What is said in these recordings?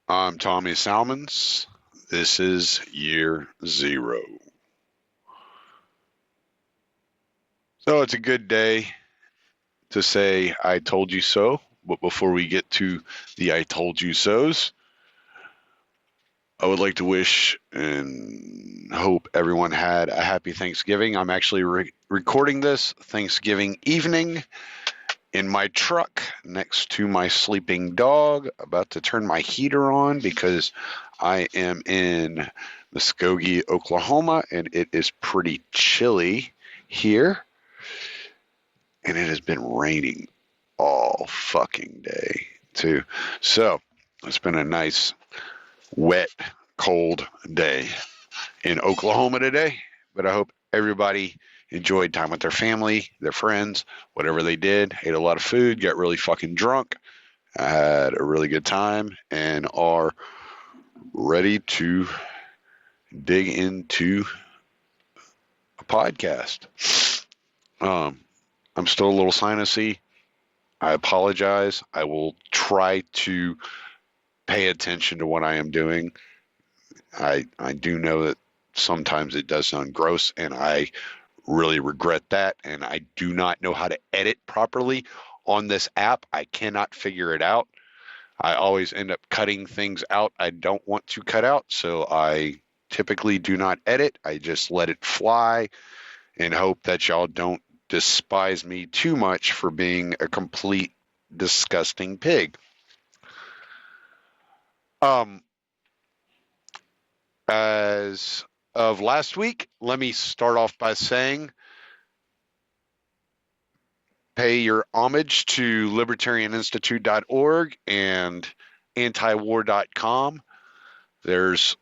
I'm Tommy Salmons. This is year zero. So it's a good day to say I told you so. But before we get to the I told you so's, I would like to wish and hope everyone had a happy Thanksgiving. I'm actually recording this Thanksgiving evening in my truck next to my sleeping dog, about to turn my heater on because I am in Muskogee, Oklahoma, and it is pretty chilly here, and it has been raining all fucking day too. So it's been a nice, wet, cold day in Oklahoma today, but I hope everybody enjoyed time with their family, their friends, whatever they did, ate a lot of food, got really fucking drunk, had a really good time, and are ready to dig into a podcast. Um, I'm still a little sinusy. I apologize. I will try to pay attention to what I am doing. I do know that sometimes it does sound gross, and I really regret that. And I do not know how to edit properly on this app. I cannot figure it out. I always end up cutting things out I don't want to cut out. So I typically do not edit. I just let it fly and hope that y'all don't despise me too much for being a complete disgusting pig. Um, as of last week, let me start off by saying pay your homage to libertarianinstitute.org and antiwar.com. There's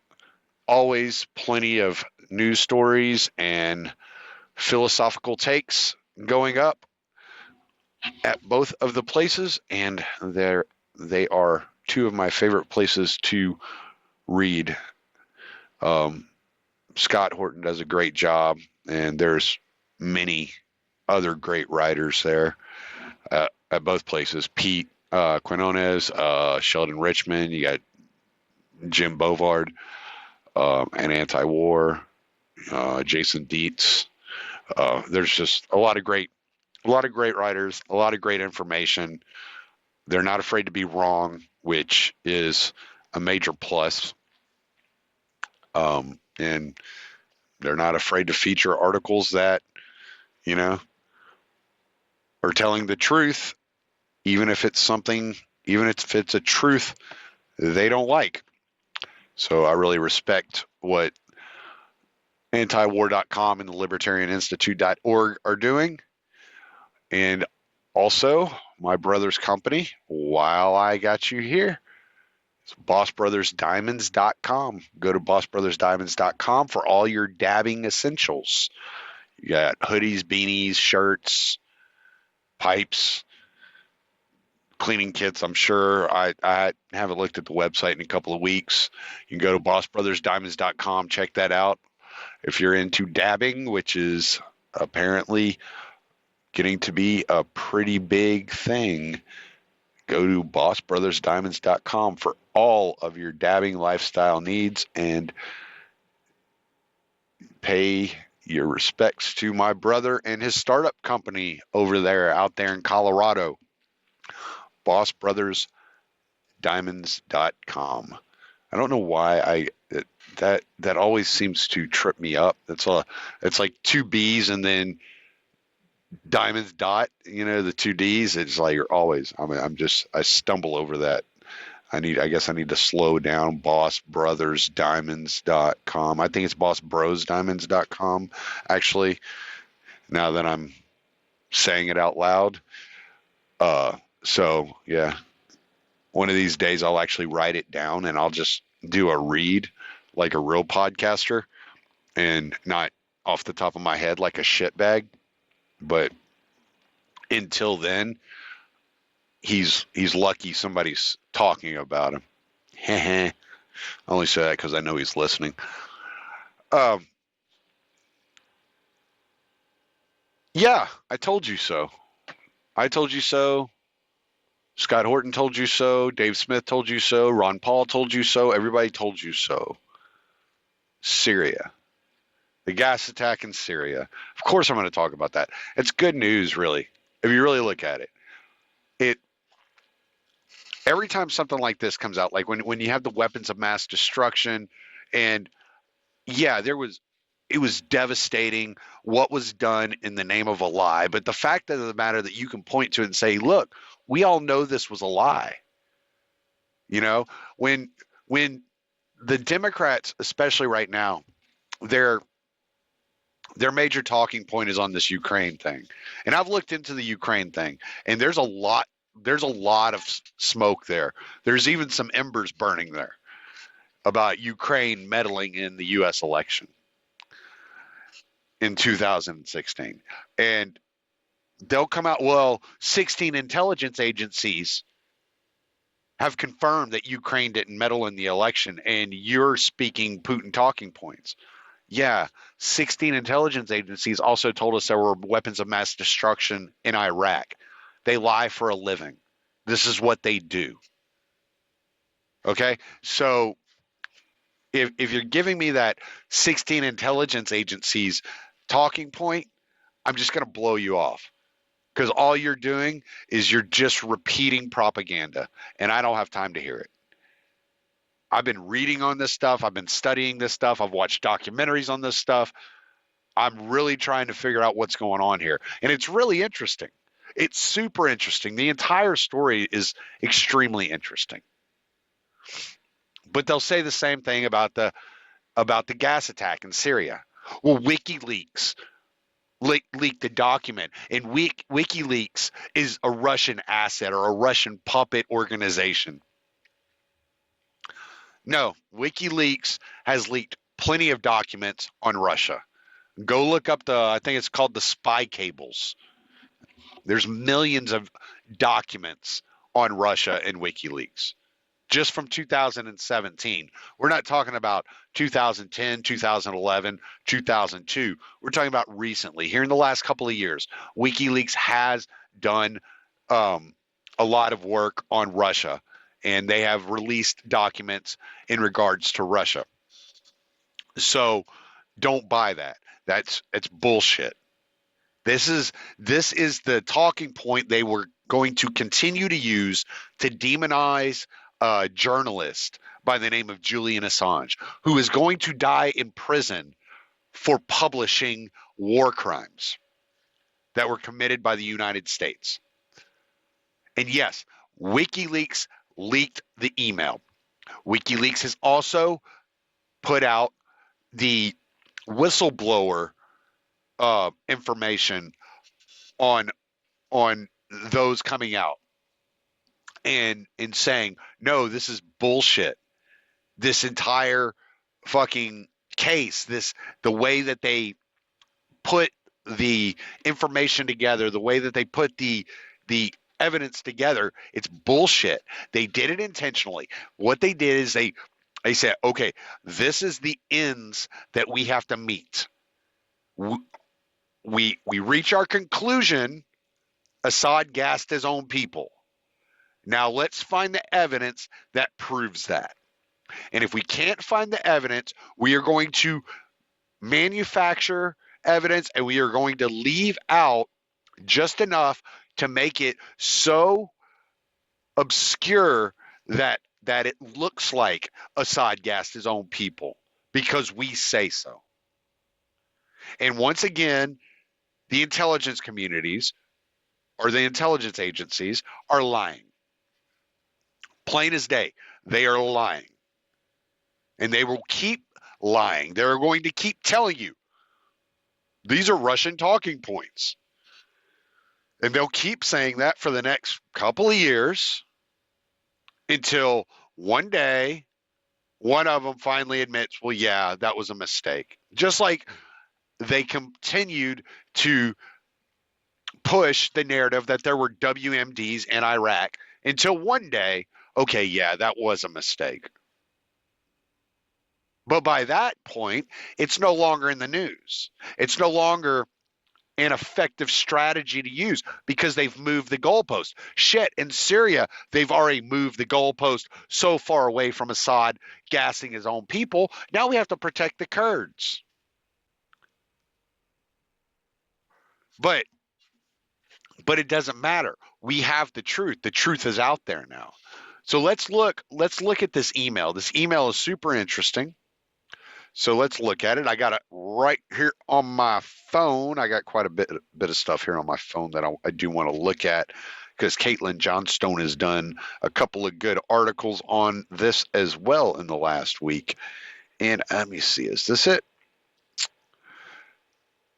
always plenty of news stories and philosophical takes going up at both of the places, and they are two of my favorite places to read. Um, Scott Horton does a great job, and there's many other great writers there at both places. Pete Quinones, Sheldon Richman, you got Jim Bovard, and Anti-War, Jason Dietz. There's just a lot of great writers, a lot of great information. They're not afraid to be wrong, which is a major plus. And they're not afraid to feature articles that, you know, are telling the truth, even if it's something, even if it's a truth they don't like. So I really respect what antiwar.com and the libertarianinstitute.org are doing. And also, my brother's company, while I got you here, it's bossbrothersdiamonds.com. Go to bossbrothersdiamonds.com for all your dabbing essentials. You got hoodies, beanies, shirts, pipes, cleaning kits. I'm sure I haven't looked at the website in a couple of weeks. You can go to bossbrothersdiamonds.com, check that out. If you're into dabbing, which is apparently getting to be a pretty big thing, go to bossbrothersdiamonds.com for all of your dabbing lifestyle needs, and pay your respects to my brother and his startup company over there out there in Colorado. bossbrothersdiamonds.com. I don't know why that always seems to trip me up. It's like two B's and then diamonds dot, the two D's. It's like you're always, I stumble over that. I guess I need to slow down. bossbrothersdiamonds.com. I think it's bossbrosdiamonds.com, actually, now that I'm saying it out loud. So yeah, one of these days I'll actually write it down and I'll just do a read like a real podcaster and not off the top of my head like a shitbag. But until then, he's lucky somebody's talking about him. I only say that because I know he's listening. Um, yeah, I told you so. I told you so. Scott Horton told you so. Dave Smith told you so. Ron Paul told you so. Everybody told you so. Syria. The gas attack in Syria. Of course, I'm going to talk about that. It's good news, really, if you really look at it. It every time something like this comes out, like when you have the weapons of mass destruction, and yeah, it was devastating what was done in the name of a lie. But the fact of the matter that you can point to and say, look, we all know this was a lie. You know, when when the Democrats, especially right now, their their major talking point is on this Ukraine thing. And I've looked into the Ukraine thing, and there's a lot of smoke there. There's even some embers burning there about Ukraine meddling in the US election in 2016. And they'll come out, well, 16 intelligence agencies have confirmed that Ukraine didn't meddle in the election, and you're speaking Putin talking points. Yeah, 16 intelligence agencies also told us there were weapons of mass destruction in Iraq. They lie for a living. This is what they do. Okay? So if you're giving me that 16 intelligence agencies talking point, I'm just going to blow you off, because all you're doing is you're just repeating propaganda, and I don't have time to hear it. I've been reading on this stuff. I've been studying this stuff. I've watched documentaries on this stuff. I'm really trying to figure out what's going on here. And it's really interesting. It's super interesting. The entire story is extremely interesting. But they'll say the same thing about the gas attack in Syria. Well, WikiLeaks leaked the document, and WikiLeaks is a Russian asset or a Russian puppet organization. No, WikiLeaks has leaked plenty of documents on Russia. Go look up I think it's called the spy cables. There's millions of documents on Russia in WikiLeaks just from 2017. We're not talking about 2010, 2011, 2002. We're talking about recently, here in the last couple of years. WikiLeaks has done a lot of work on Russia, and they have released documents in regards to Russia. So don't buy that. It's bullshit. This is the talking point they were going to continue to use to demonize a journalist by the name of Julian Assange, who is going to die in prison for publishing war crimes that were committed by the United States. And yes, WikiLeaks leaked the email. WikiLeaks has also put out the whistleblower information on those coming out and saying, no, this is bullshit. This entire fucking case, the way that they put the information together, the way that they put the evidence together, it's bullshit. They did it intentionally. What they did is they said, okay, this is the ends that we have to meet. We reach our conclusion. Assad gassed his own people. Now let's find the evidence that proves that. And if we can't find the evidence, we are going to manufacture evidence, and we are going to leave out just enough to make it so obscure that it looks like Assad gassed his own people because we say so. And once again, the intelligence communities or the intelligence agencies are lying. Plain as day, they are lying. And they will keep lying. They're going to keep telling you these are Russian talking points. And they'll keep saying that for the next couple of years until one day one of them finally admits, well, yeah, that was a mistake. Just like they continued to push the narrative that there were WMDs in Iraq until one day, okay, yeah, that was a mistake. But by that point, it's no longer in the news. It's no longer an effective strategy to use because they've moved the goalpost. Shit, in Syria, they've already moved the goalpost so far away from Assad gassing his own people. Now we have to protect the Kurds. But it doesn't matter. We have the truth. The truth is out there now. So let's look at this email. This email is super interesting. So let's look at it. I got it right here on my phone. I got quite a bit of stuff here on my phone that I do want to look at because Caitlin Johnstone has done a couple of good articles on this as well in the last week. And let me see, is this it?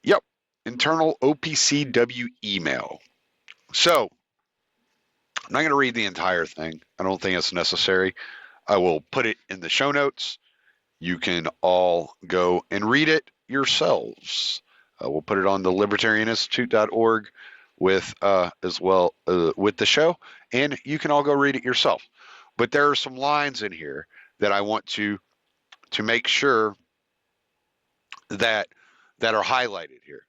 Yep, internal OPCW email. So I'm not going to read the entire thing. I don't think it's necessary. I will put it in the show notes. You can all go and read it yourselves. We'll put it on the libertarianinstitute.org with as well with the show, and you can all go read it yourself. But there are some lines in here that I want to make sure that are highlighted here.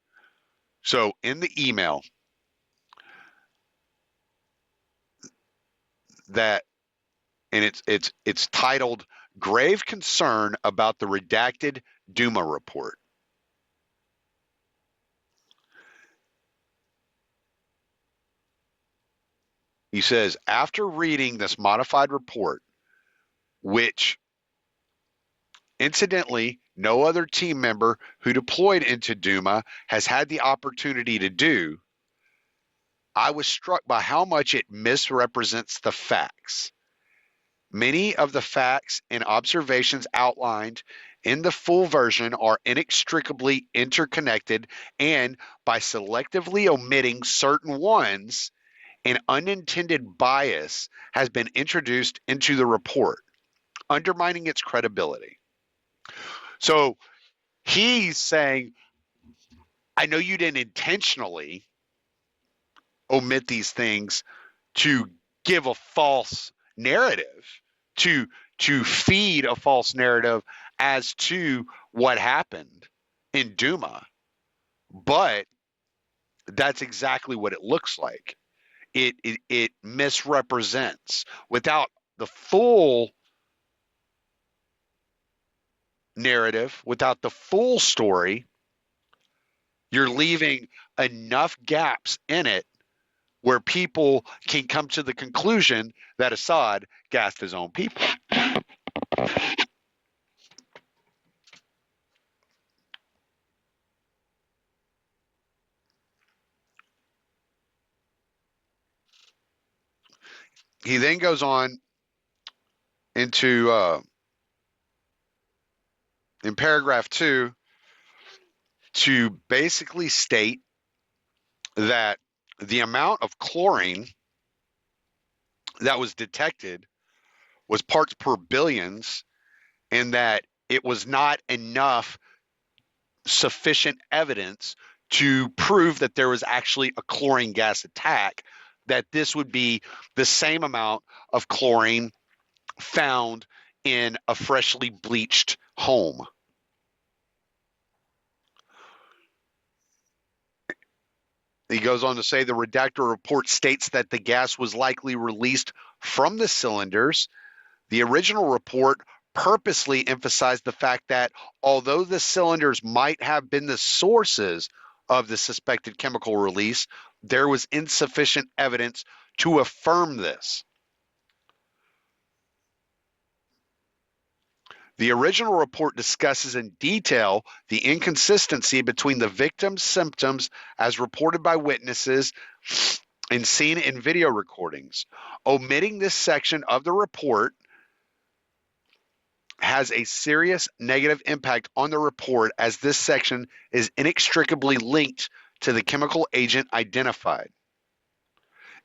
So in the email that, and it's titled "Grave Concern About the Redacted Duma Report." He says, after reading this modified report, which incidentally no other team member who deployed into Duma has had the opportunity to do, I was struck by how much it misrepresents the facts. Many of the facts and observations outlined in the full version are inextricably interconnected, and by selectively omitting certain ones, an unintended bias has been introduced into the report, undermining its credibility. So he's saying, I know you didn't intentionally omit these things to give a false narrative, to feed a false narrative as to what happened in Duma, but that's exactly what it looks like. It misrepresents without the full narrative, without the full story. You're leaving enough gaps in it where people can come to the conclusion that Assad gassed his own people. He then goes on into in paragraph 2 to basically state that the amount of chlorine that was detected was parts per billions, and that it was not enough sufficient evidence to prove that there was actually a chlorine gas attack, that this would be the same amount of chlorine found in a freshly bleached home. He goes on to say the redacted report states that the gas was likely released from the cylinders. The original report purposely emphasized the fact that although the cylinders might have been the sources of the suspected chemical release, there was insufficient evidence to affirm this. The original report discusses in detail the inconsistency between the victim's symptoms as reported by witnesses and seen in video recordings. Omitting this section of the report has a serious negative impact on the report, as this section is inextricably linked to the chemical agent identified.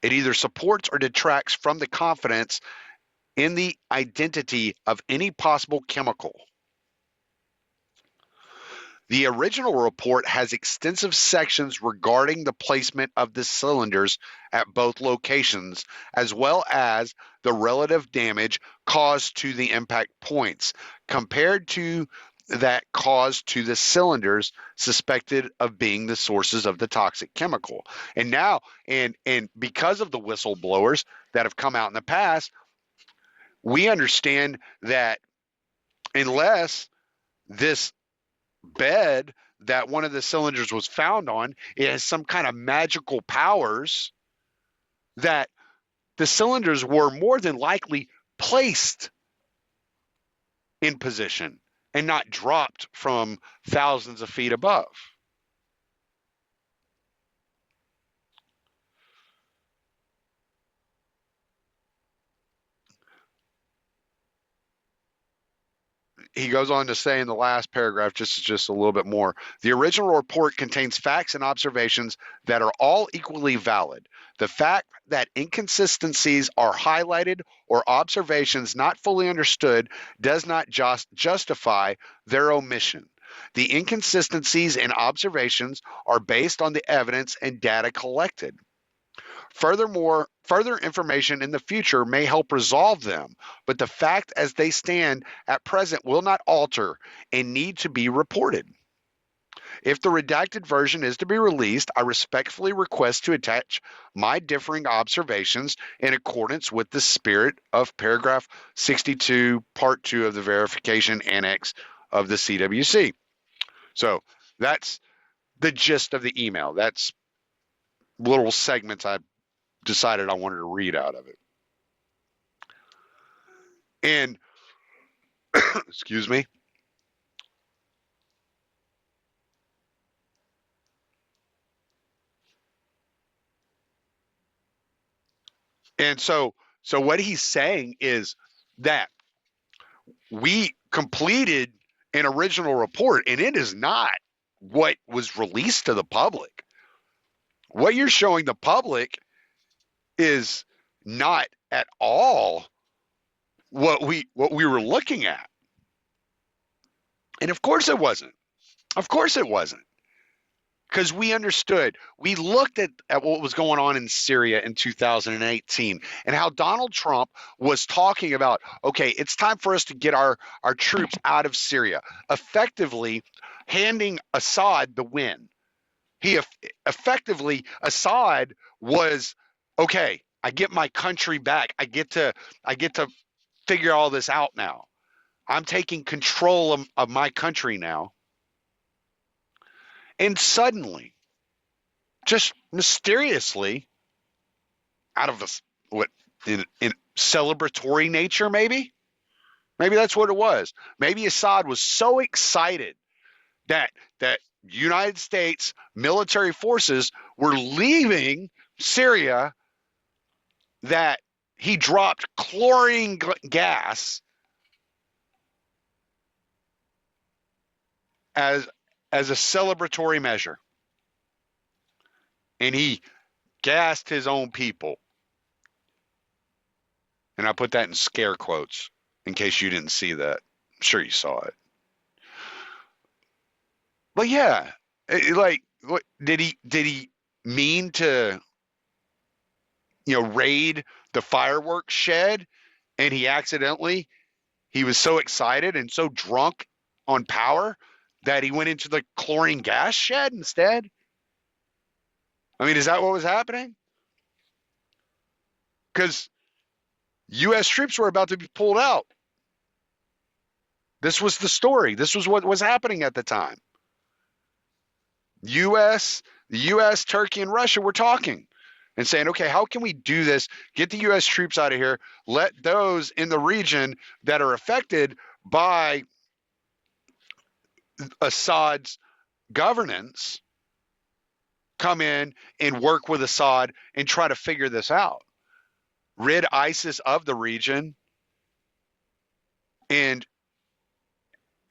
It either supports or detracts from the confidence in the identity of any possible chemical. The original report has extensive sections regarding the placement of the cylinders at both locations, as well as the relative damage caused to the impact points. Compared to that caused to the cylinders suspected of being the sources of the toxic chemical. And now, and because of the whistleblowers that have come out in the past, we understand that unless this bed that one of the cylinders was found on, it has some kind of magical powers, that the cylinders were more than likely placed in position and not dropped from thousands of feet above. He goes on to say in the last paragraph, just a little bit more. The original report contains facts and observations that are all equally valid. The fact that inconsistencies are highlighted or observations not fully understood does not justify their omission. The inconsistencies and observations are based on the evidence and data collected. Furthermore, further information in the future may help resolve them, but the fact as they stand at present will not alter and need to be reported. If the redacted version is to be released, I respectfully request to attach my differing observations in accordance with the spirit of paragraph 62, part 2 of the verification annex of the CWC. So that's the gist of the email. That's little segments I decided I wanted to read out of it. And excuse me. And so what he's saying is that we completed an original report, and it is not what was released to the public. What you're showing the public is not at all what we were looking at. And of course it wasn't. Of course it wasn't. Because we understood, we looked at what was going on in Syria in 2018 and how Donald Trump was talking about, okay, it's time for us to get our troops out of Syria, effectively handing Assad the win. Assad was, okay, I get my country back. I get to figure all this out now. I'm taking control of my country now. And suddenly, just mysteriously, out of this, in celebratory nature, maybe that's what it was. Maybe Assad was so excited that United States military forces were leaving Syria that he dropped chlorine gas as a celebratory measure. And he gassed his own people. And I put that in scare quotes in case you didn't see that. I'm sure you saw it. But yeah, like, what did he mean to, raid the fireworks shed, and he was so excited and so drunk on power that he went into the chlorine gas shed instead? I mean, is that what was happening? Because U.S. troops were about to be pulled out. This was the story. This was what was happening at the time. the U.S., Turkey, and Russia were talking and saying, okay, how can we do this? Get the U.S. troops out of here. Let those in the region that are affected by Assad's governance come in and work with Assad and try to figure this out. Rid ISIS of the region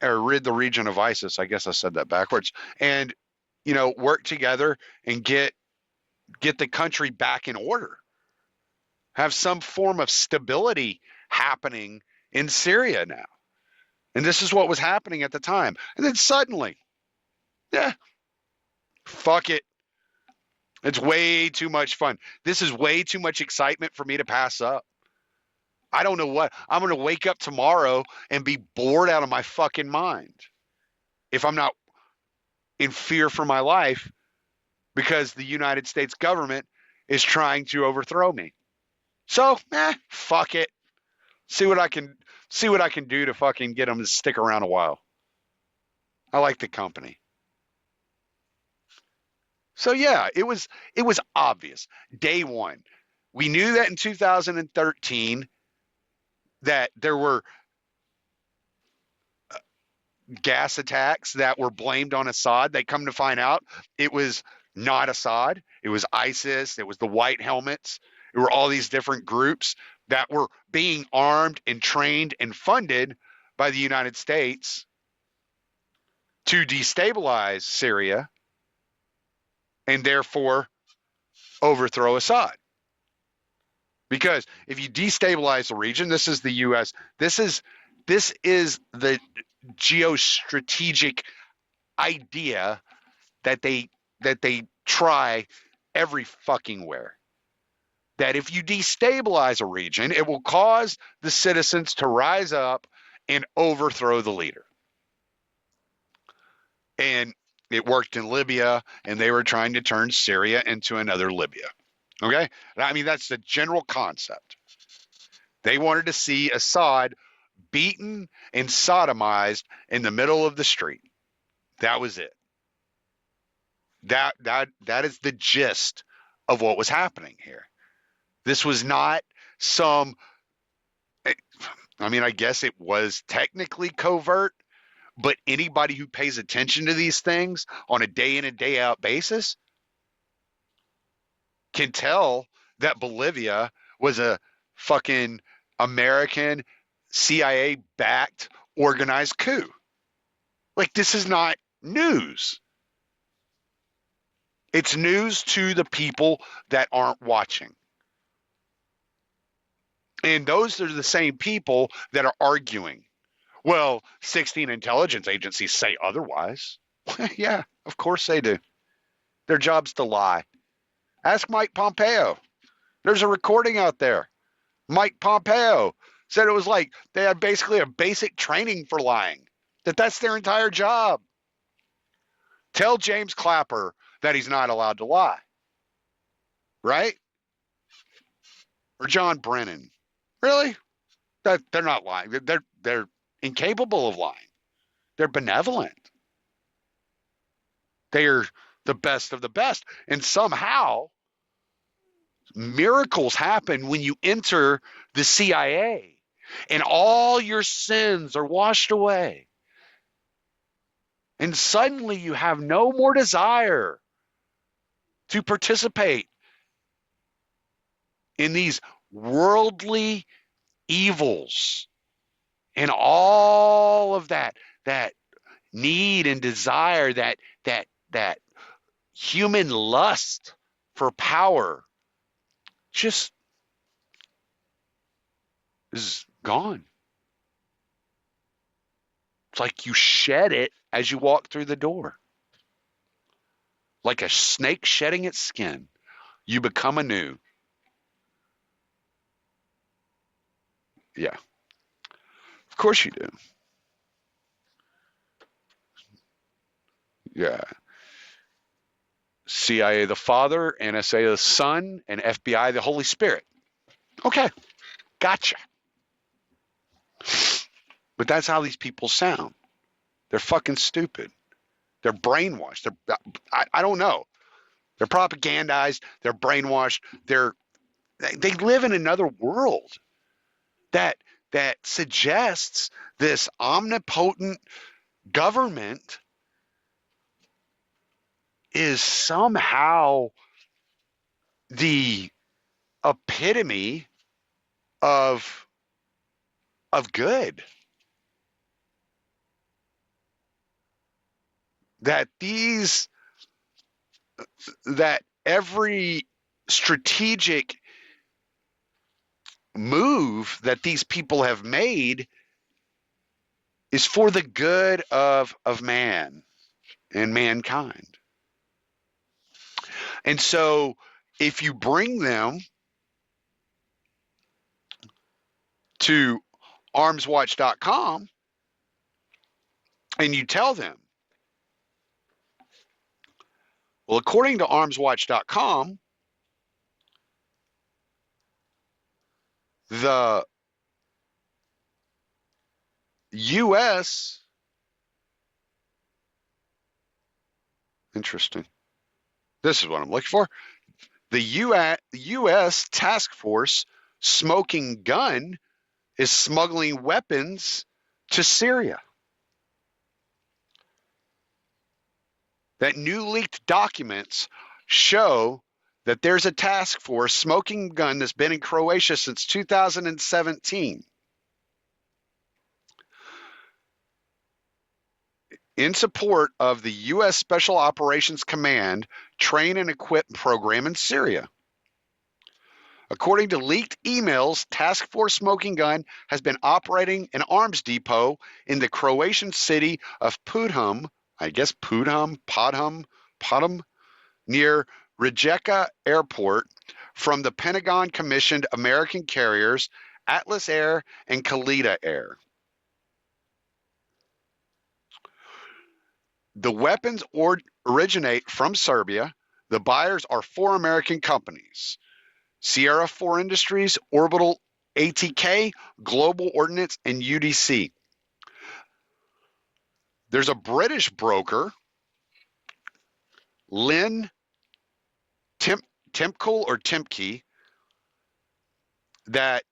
or rid the region of ISIS. I guess I said that backwards. And, work together and get the country back in order. Have some form of stability happening in Syria now. And this is what was happening at the time. And then suddenly, fuck it. It's way too much fun. This is way too much excitement for me to pass up. I don't know what. I'm going to wake up tomorrow and be bored out of my fucking mind. if I'm not in fear for my life because the United States government is trying to overthrow me. So, fuck it. See what I can do to fucking get them to stick around a while. I like the company. So yeah, it was obvious. Day one. We knew that in 2013 that there were gas attacks that were blamed on Assad. They come to find out it was not Assad. It was ISIS. It was the White Helmets. It were all these different groups that were being armed and trained and funded by the United States to destabilize Syria and therefore overthrow Assad. Because if you destabilize the region, this is the U.S. This is the geostrategic idea that they try every fucking where. That if you destabilize a region, it will cause the citizens to rise up and overthrow the leader. And it worked in Libya, and they were trying to turn Syria into another Libya. Okay? I mean, that's the general concept. They wanted to see Assad beaten and sodomized in the middle of the street. That was it. That is the gist of what was happening here. This was not some, I mean, I guess it was technically covert, but anybody who pays attention to these things on a day in and day out basis can tell that Bolivia was a fucking American CIA-backed organized coup. Like, this is not news. It's news to the people that aren't watching. And those are the same people that are arguing. Well, 16 intelligence agencies say otherwise. Yeah, of course they do. Their job's to lie. Ask Mike Pompeo. There's a recording out there. Mike Pompeo said it was like they had basically a basic training for lying, that's their entire job. Tell James Clapper that he's not allowed to lie. Right? Or John Brennan. Really? They're not lying. They're incapable of lying. They're benevolent. They are the best of the best. And somehow, miracles happen when you enter the CIA and all your sins are washed away. And suddenly you have no more desire to participate in these worldly evils and all of that need and desire, that human lust for power just is gone. It's like you shed it as you walk through the door. Like a snake shedding its skin, you become anew. Yeah. Of course you do. Yeah. CIA the Father, NSA the Son, and FBI the Holy Spirit. Okay. Gotcha. But that's how these people sound. They're fucking stupid. They're brainwashed. I don't know. They're propagandized. They're brainwashed. They live in another world that suggests this omnipotent government is somehow the epitome of good. That every strategic move that these people have made is for the good of man and mankind. And so if you bring them to armswatch.com and you tell them Well, according to armswatch.com, the U.S. Interesting. This is what I'm looking for. The U.S. task force smoking gun is smuggling weapons to Syria. That new leaked documents show that there's a task force smoking gun that's been in Croatia since 2017 in support of the U.S. Special Operations Command Train and Equip program in Syria. According to leaked emails, Task Force Smoking Gun has been operating an arms depot in the Croatian city of Podhum, near Rijeka Airport, from the Pentagon-commissioned American carriers Atlas Air and Kalita Air. The weapons originate from Serbia. The buyers are 4 American companies: Sierra 4 Industries, Orbital ATK, Global Ordnance, and UDC. There's a British broker, Lynn Timkel or Timke, that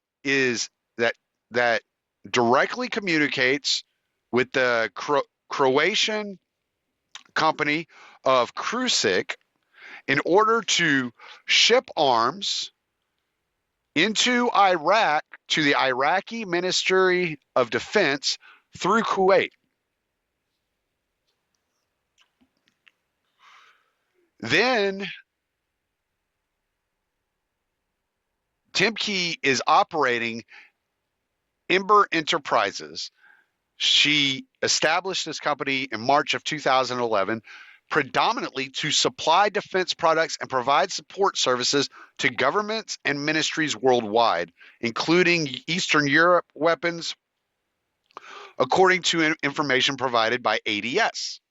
directly communicates with the Croatian company of Krusik in order to ship arms into Iraq to the Iraqi Ministry of Defense through Kuwait. Then Timke is operating Ember Enterprises. She established this company in March of 2011, predominantly to supply defense products and provide support services to governments and ministries worldwide, including Eastern Europe weapons, according to information provided by ADS.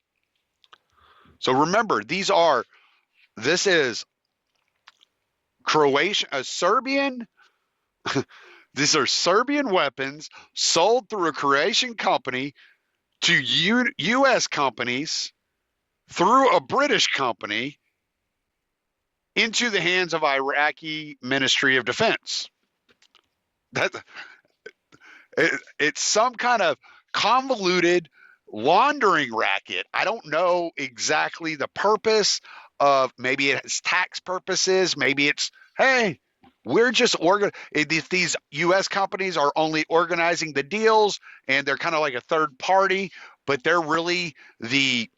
So remember, this is Croatian, Serbian. These are Serbian weapons sold through a Croatian company to U.S. companies through a British company into the hands of Iraqi Ministry of Defense. It's some kind of convoluted laundering racket. I don't know exactly the purpose of, maybe it's tax purposes, maybe it's, hey, we're just these U.S. companies are only organizing the deals and they're kind of like a third party, but they're really the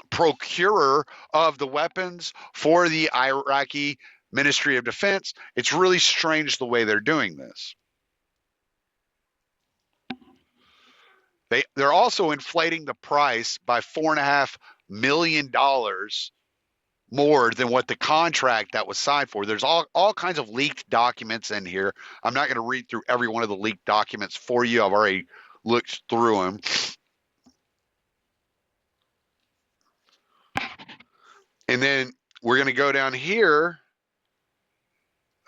procurer of the weapons for the Iraqi Ministry of Defense. It's really strange the way they're doing this. They're also inflating the price by $4.5 million more than what the contract that was signed for. There's all kinds of leaked documents in here. I'm not going to read through every one of the leaked documents for you. I've already looked through them. And then we're going to go down here.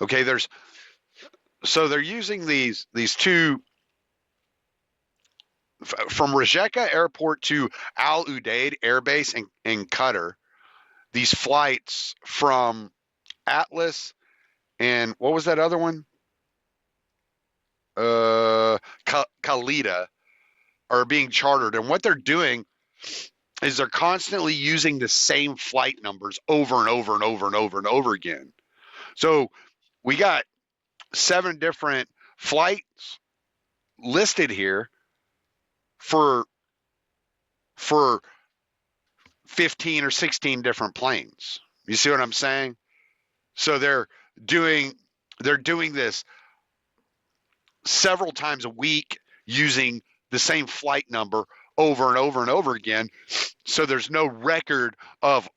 Okay, they're using these two from Rijeka Airport to Al Udeid Air Base in Qatar. These flights from Atlas and what was that other one? Kalita are being chartered. And what they're doing is they're constantly using the same flight numbers over and over and over and over and over again. So we got 7 different flights listed here for 15 or 16 different planes. You see what I'm saying? So they're doing this several times a week using the same flight number over and over and over again. So there's no record of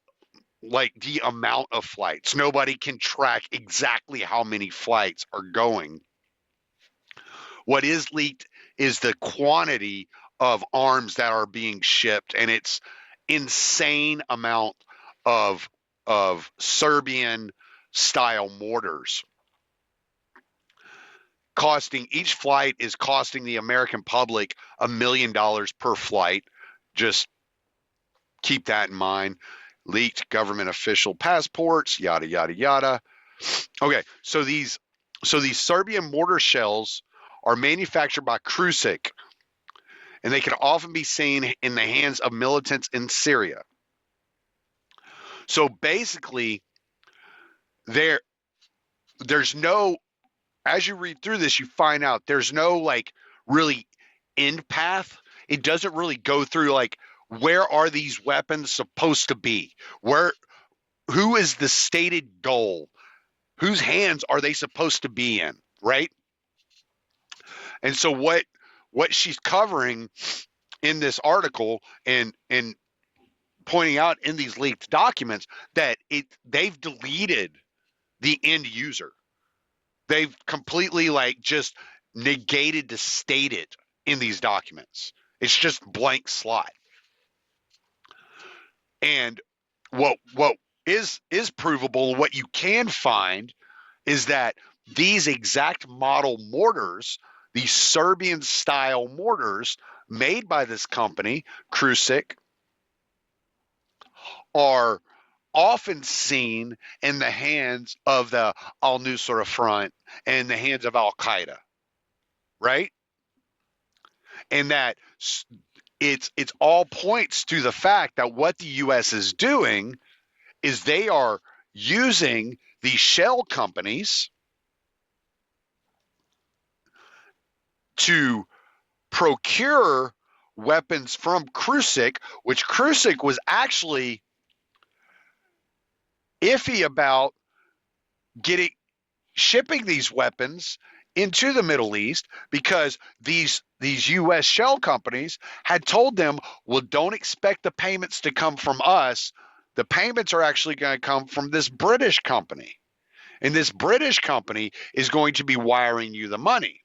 like the amount of flights. Nobody can track exactly how many flights are going. What is leaked is the quantity of arms that are being shipped, and it's insane amount of of Serbian style mortars. Each flight is costing the American public $1 million per flight. Just keep that in mind. Leaked government official passports, yada yada yada. Okay, so these Serbian mortar shells are manufactured by Krusik, and they can often be seen in the hands of militants in Syria. So basically, there's no, as you read through this, you find out there's no like really end path. It doesn't really go through like where are these weapons supposed to be? Who is the stated goal? Whose hands are they supposed to be in, right? And so what she's covering in this article and pointing out in these leaked documents that they've deleted the end user. They've completely like just negated to state it in these documents. It's just blank slide. And what is provable, what you can find is that these exact model mortars, these Serbian style mortars made by this company, Krusik, are often seen in the hands of the al-Nusra Front and the hands of Al-Qaeda, right? And that it's all points to the fact that what the U.S. is doing is they are using these shell companies to procure weapons from Krusik, which Krusik was actually iffy about shipping these weapons into the Middle East because these U.S. shell companies had told them, well, don't expect the payments to come from us. The payments are actually going to come from this British company. And this British company is going to be wiring you the money.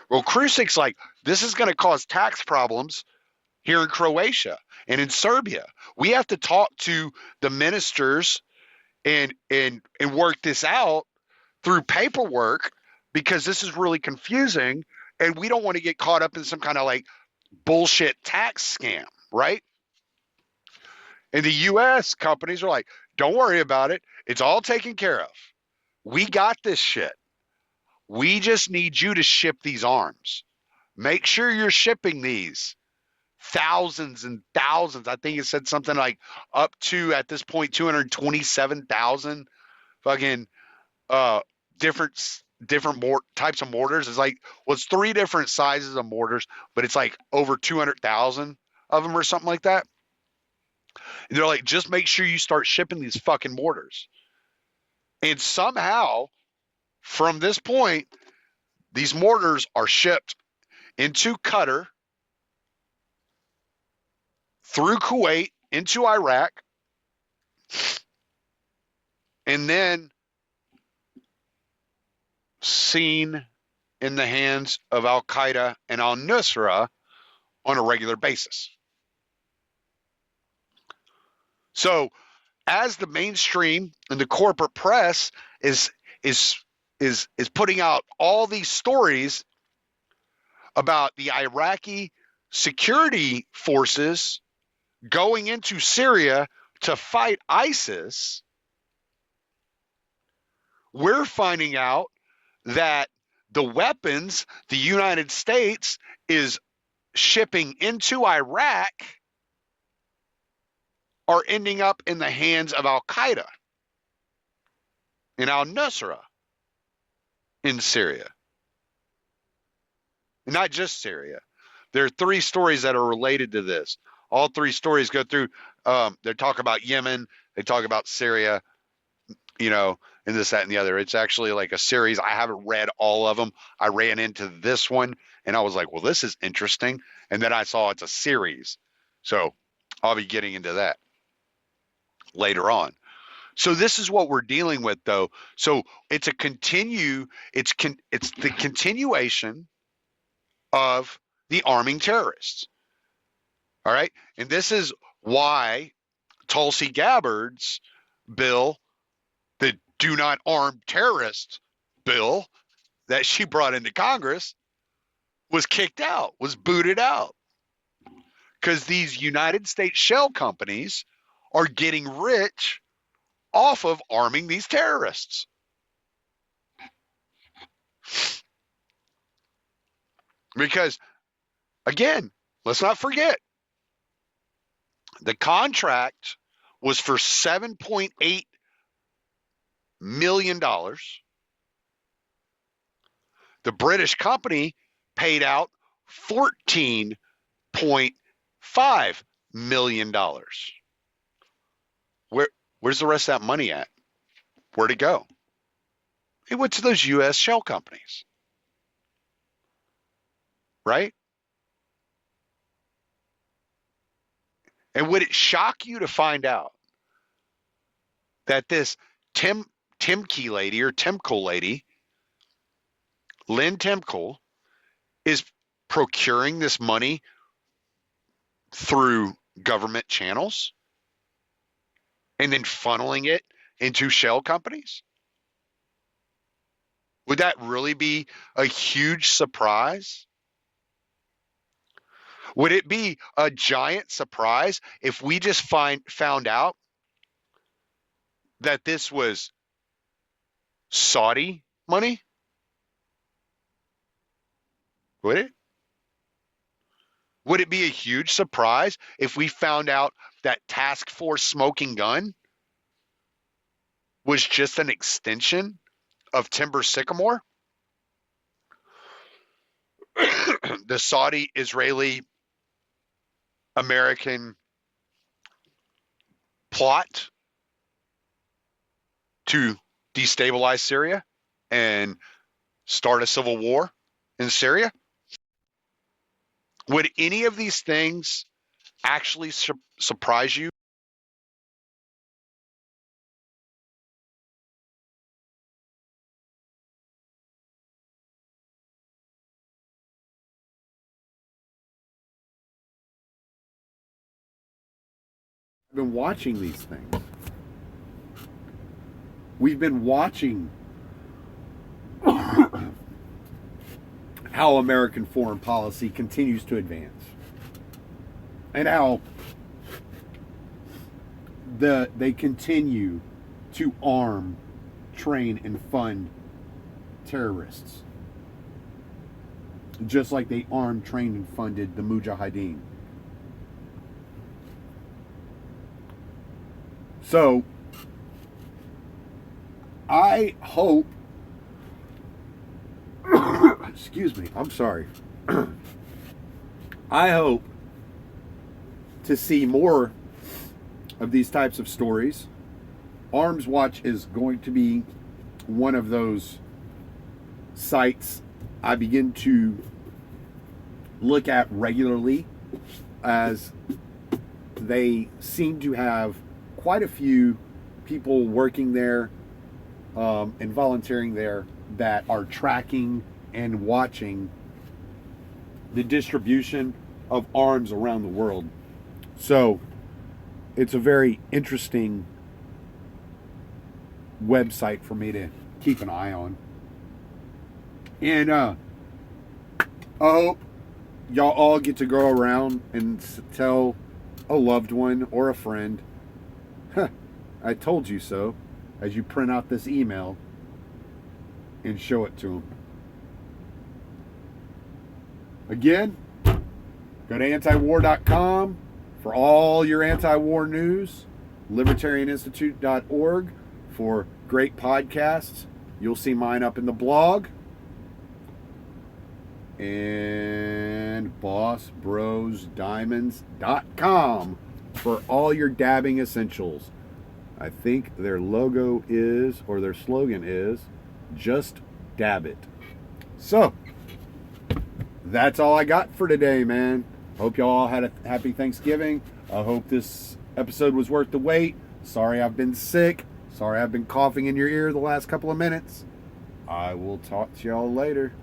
Well, Krusik's like, this is going to cause tax problems here in Croatia and in Serbia. We have to talk to the ministers and work this out through paperwork because this is really confusing and we don't want to get caught up in some kind of like bullshit tax scam, right? And the US companies are like, don't worry about it. It's all taken care of. We got this shit. We just need you to ship these arms. Make sure you're shipping these thousands and thousands. I think it said something like up to at this point 227,000 fucking different types of mortars. It's like, well, it's 3 different sizes of mortars, but it's like over 200,000 of them or something like that. And they're like, just make sure you start shipping these fucking mortars. And somehow, from this point, these mortars are shipped into Qatar, through Kuwait, into Iraq, and then seen in the hands of Al-Qaeda and al-Nusra on a regular basis. So as the mainstream and the corporate press is putting out all these stories about the Iraqi security forces going into Syria to fight ISIS, we're finding out that the weapons the United States is shipping into Iraq are ending up in the hands of Al-Qaeda and al-Nusra in Syria. And not just Syria. There are 3 stories that are related to this. All 3 stories go through, they talk about Yemen, they talk about Syria, and this, that, and the other. It's actually like a series. I haven't read all of them. I ran into this one, and I was like, well, this is interesting. And then I saw it's a series. So I'll be getting into that later on. So this is what we're dealing with, though. So it's the continuation of the arming terrorists. All right. And this is why Tulsi Gabbard's bill, the Do Not Arm Terrorists bill that she brought into Congress, was kicked out, was booted out. Because these United States shell companies are getting rich off of arming these terrorists. Because, again, let's not forget, the contract was for $7.8 million. The British company paid out $14.5 million. Where's the rest of that money at? Where'd it go? It went to those U.S. shell companies. Right? And would it shock you to find out that this Timke lady or Timkel lady, Lynn Timkel, is procuring this money through government channels and then funneling it into shell companies? Would that really be a huge surprise? Would it be a giant surprise if we just found out that this was Saudi money? Would it? Would it be a huge surprise if we found out that Task Force Smoking Gun was just an extension of Timber Sycamore? The Saudi-Israeli American plot to destabilize Syria and start a civil war in Syria? Would any of these things actually surprise you? I've been watching these things. We've been watching how American foreign policy continues to advance and how they continue to arm, train, and fund terrorists. Just like they armed, trained, and funded the Mujahideen. So, I hope, excuse me, I'm sorry. I hope to see more of these types of stories. Arms Watch is going to be one of those sites I begin to look at regularly, as they seem to have quite a few people working there and volunteering there that are tracking and watching the distribution of arms around the world. So it's a very interesting website for me to keep an eye on. And I hope y'all all get to go around and tell a loved one or a friend, I told you so, as you print out this email and show it to them. Again, go to antiwar.com for all your anti-war news, libertarianinstitute.org for great podcasts. You'll see mine up in the blog. And bossbrosdiamonds.com for all your dabbing essentials. I think their logo is, or their slogan is, just dab it. So, that's all I got for today, man. Hope y'all all had a happy Thanksgiving. I hope this episode was worth the wait. Sorry I've been sick. Sorry I've been coughing in your ear the last couple of minutes. I will talk to y'all later.